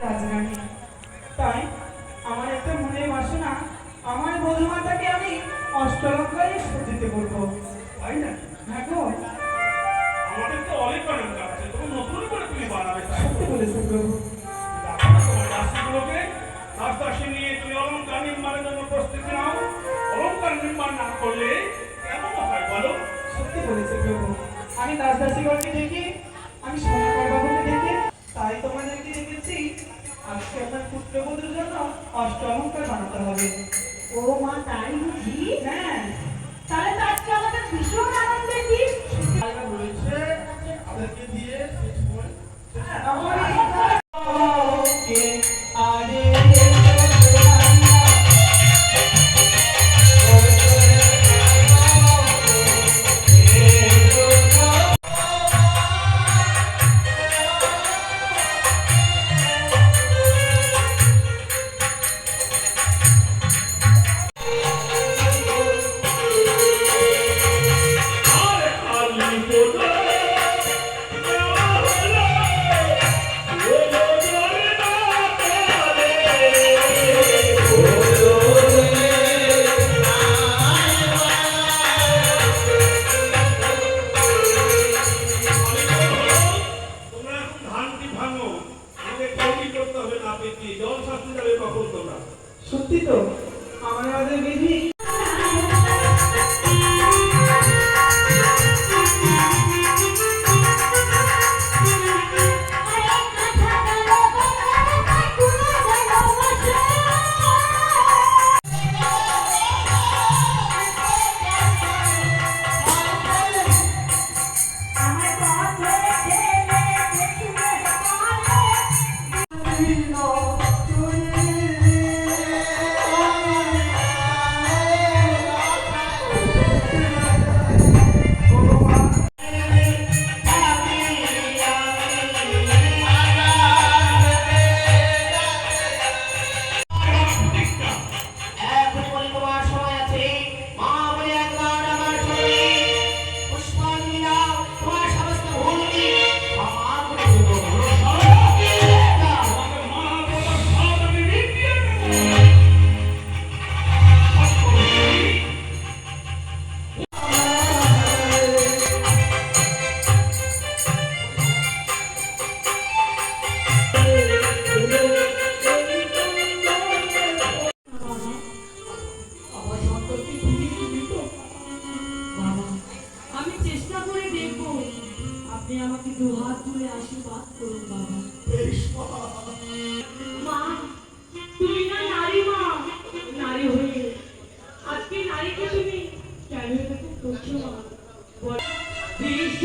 রাজরানী, তাই আমার একটা মনের বাসনা, আমার বধূমাতাকে আমি অষ্টলঙ্কারে সজিতে বলবো। তাই না? হ্যাঁ গো, আমাদের তো অনেক অনেক আছে, তুমি নতুন করে তুমি বানাবে। সত্যি বলেছেন প্রভু। তোমার দাসীগুলোকে দাসী নিয়ে তুমি অলঙ্কার নির্মাণের জন্য প্রস্তুতি নাও। অলঙ্কার নির্মাণ না করলে কেমন হয় বলো? সত্যি বলেছে প্রভু। আমি দাসদাসীগণকে ডেকে, আমি সোনাকার বাবুকে ডেকে, তাই তোমাদেরকে ডেকেছি। আজকে আপনার পুত্রবধূর জন্য অষ্ট অলঙ্কার বানাতে হবে। ও মা, তাই বুঝি? হ্যাঁ, তাহলে তো আজকে আমাদের ভীষণ আনন্দের দিন। জায়গা রয়েছে তাদেরকে দিয়ে সেই সময় ওকে, আরে সত্যি তো আমাদের বিধি। আমি চেষ্টা করে দেখবো। আপনি আমাকে দুহাত তুলে আশীর্বাদ করুন বাবা। মা, তুমি না নারী মা, নারী হয়ে আজকে নারীকে তুমি কেন এরকম করছো মা? বিশ্ব